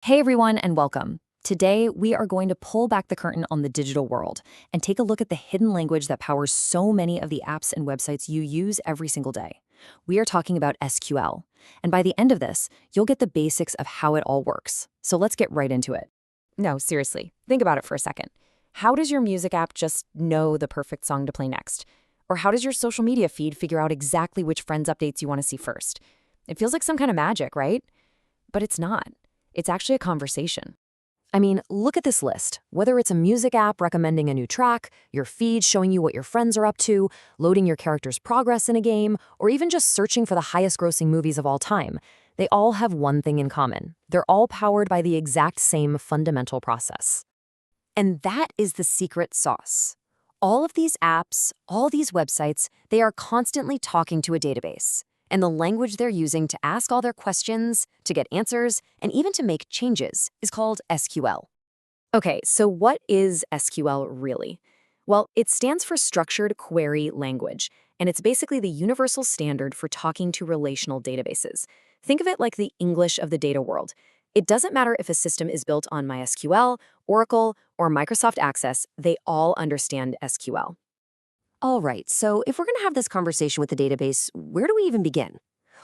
Hey everyone, and welcome. Today, we are going to pull back the curtain on the digital world and take a look at the hidden language that powers so many of the apps and websites you use every single day. We are talking about SQL. And by the end of this, you'll get the basics of how it all works. So let's get right into it. No, seriously, think about it for a second. How does your music app just know the perfect song to play next? Or how does your social media feed figure out exactly which friends' updates you want to see first? It feels like some kind of magic, right? But it's not. It's actually a conversation. I mean, look at this list. Whether it's a music app recommending a new track, your feed showing you what your friends are up to, loading your character's progress in a game, or even just searching for the highest-grossing movies of all time, they all have one thing in common. They're all powered by the exact same fundamental process. And that is the secret sauce. All of these apps, all these websites, they are constantly talking to a database. And the language they're using to ask all their questions, to get answers, and even to make changes is called SQL. Okay, so what is SQL really? Well, it stands for Structured Query Language, and it's basically the universal standard for talking to relational databases. Think of it like the English of the data world. It doesn't matter if a system is built on MySQL, Oracle, or Microsoft Access, they all understand SQL. All right, so if we're going to have this conversation with the database, where do we even begin?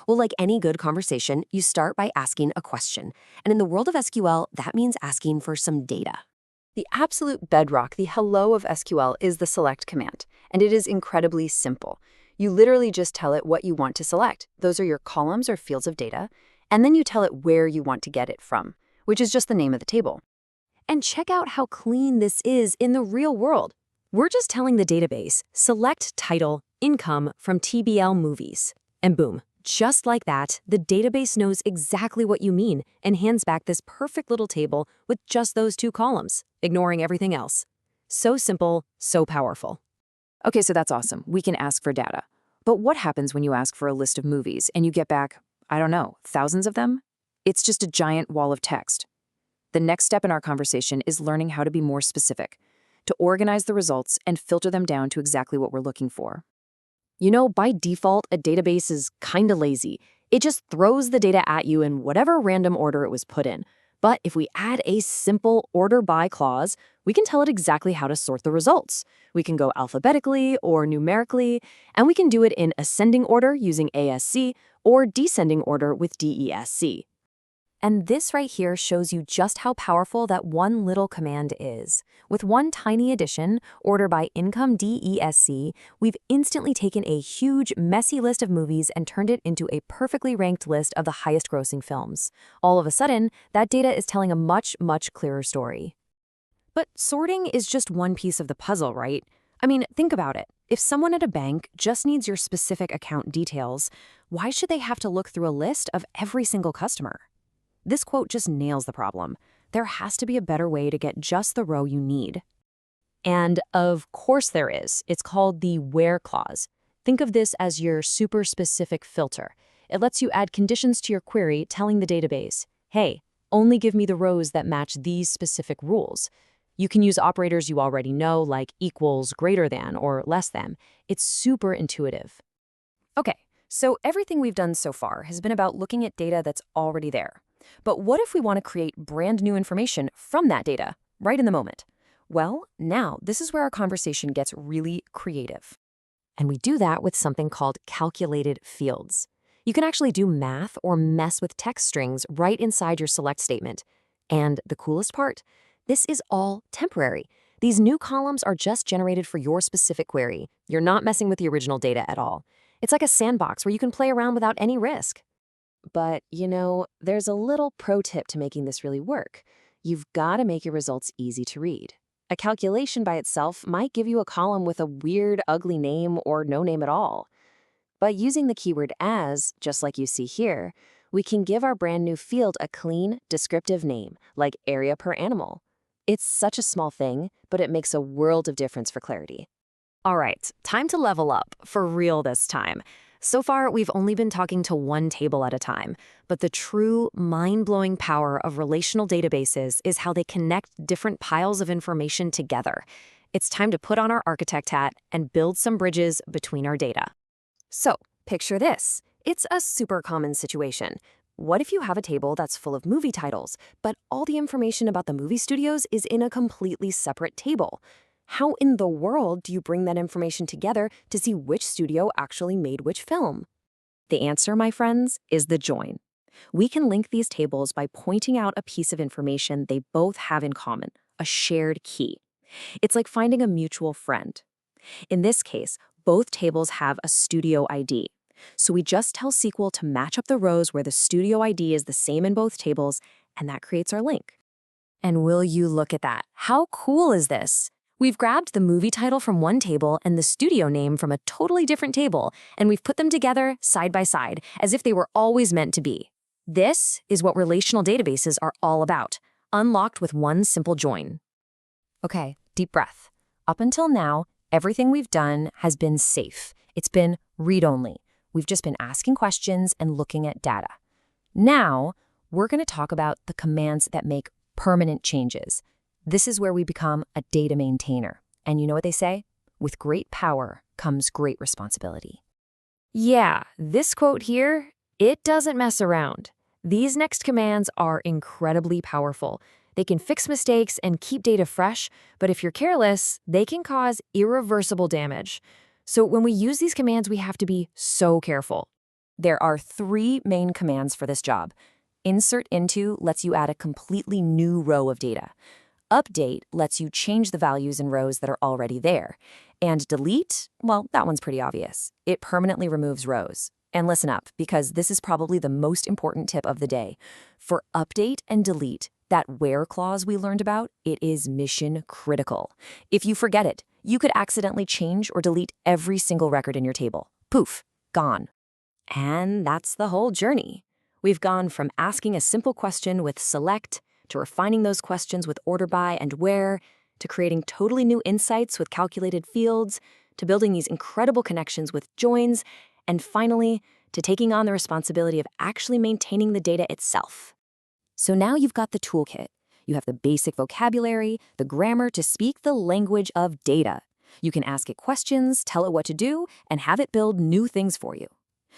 Well, like any good conversation, you start by asking a question. And in the world of SQL, that means asking for some data. The absolute bedrock, the hello of SQL, is the select command, and it is incredibly simple. You literally just tell it what you want to select. Those are your columns or fields of data, and then you tell it where you want to get it from, which is just the name of the table. And check out how clean this is in the real world. We're just telling the database, select title, income from TBL movies. And boom, just like that, the database knows exactly what you mean and hands back this perfect little table with just those two columns, ignoring everything else. So simple, so powerful. Okay, so that's awesome. We can ask for data. But what happens when you ask for a list of movies and you get back, I don't know, thousands of them? It's just a giant wall of text. The next step in our conversation is learning how to be more specific, to organize the results and filter them down to exactly what we're looking for. You know, by default, a database is kinda lazy. It just throws the data at you in whatever random order it was put in. But if we add a simple order by clause, we can tell it exactly how to sort the results. We can go alphabetically or numerically, and we can do it in ascending order using ASC or descending order with DESC. And this right here shows you just how powerful that one little command is. With one tiny addition, order by income DESC, we've instantly taken a huge, messy list of movies and turned it into a perfectly ranked list of the highest grossing films. All of a sudden, that data is telling a much, much clearer story. But sorting is just one piece of the puzzle, right? I mean, think about it. If someone at a bank just needs your specific account details, why should they have to look through a list of every single customer? This quote just nails the problem. There has to be a better way to get just the row you need. And of course there is. It's called the where clause. Think of this as your super specific filter. It lets you add conditions to your query telling the database, hey, only give me the rows that match these specific rules. You can use operators you already know like equals, greater than, or less than. It's super intuitive. Okay, so everything we've done so far has been about looking at data that's already there. But what if we want to create brand new information from that data, right in the moment? Well, now this is where our conversation gets really creative. And we do that with something called calculated fields. You can actually do math or mess with text strings right inside your select statement. And the coolest part? This is all temporary. These new columns are just generated for your specific query. You're not messing with the original data at all. It's like a sandbox where you can play around without any risk. But, you know, there's a little pro tip to making this really work. You've got to make your results easy to read. A calculation by itself might give you a column with a weird, ugly name or no name at all. But using the keyword as, just like you see here, we can give our brand new field a clean, descriptive name, like area per animal. It's such a small thing, but it makes a world of difference for clarity. All right, time to level up, for real this time. So far, we've only been talking to one table at a time, but the true, mind-blowing power of relational databases is how they connect different piles of information together. It's time to put on our architect hat and build some bridges between our data. So, picture this. It's a super common situation. What if you have a table that's full of movie titles, but all the information about the movie studios is in a completely separate table? How in the world do you bring that information together to see which studio actually made which film? The answer, my friends, is the join. We can link these tables by pointing out a piece of information they both have in common, a shared key. It's like finding a mutual friend. In this case, both tables have a studio ID. So we just tell SQL to match up the rows where the studio ID is the same in both tables, and that creates our link. And will you look at that? How cool is this? We've grabbed the movie title from one table and the studio name from a totally different table, and we've put them together side by side, as if they were always meant to be. This is what relational databases are all about, unlocked with one simple join. Okay, deep breath. Up until now, everything we've done has been safe. It's been read-only. We've just been asking questions and looking at data. Now, we're going to talk about the commands that make permanent changes. This is where we become a data maintainer. And you know what they say? With great power comes great responsibility. Yeah, this quote here, it doesn't mess around. These next commands are incredibly powerful. They can fix mistakes and keep data fresh, but if you're careless, they can cause irreversible damage. So when we use these commands, we have to be so careful. There are 3 main commands for this job. Insert into lets you add a completely new row of data. Update lets you change the values in rows that are already there. And delete, well, that one's pretty obvious. It permanently removes rows. And listen up, because this is probably the most important tip of the day. For update and delete, that where clause we learned about, it is mission critical. If you forget it, you could accidentally change or delete every single record in your table. Poof, gone. And that's the whole journey. We've gone from asking a simple question with select, to refining those questions with order by and where, to creating totally new insights with calculated fields, to building these incredible connections with joins, and finally, to taking on the responsibility of actually maintaining the data itself. So now you've got the toolkit. You have the basic vocabulary, the grammar to speak the language of data. You can ask it questions, tell it what to do, and have it build new things for you.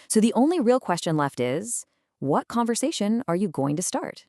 So the only real question left is, what conversation are you going to start?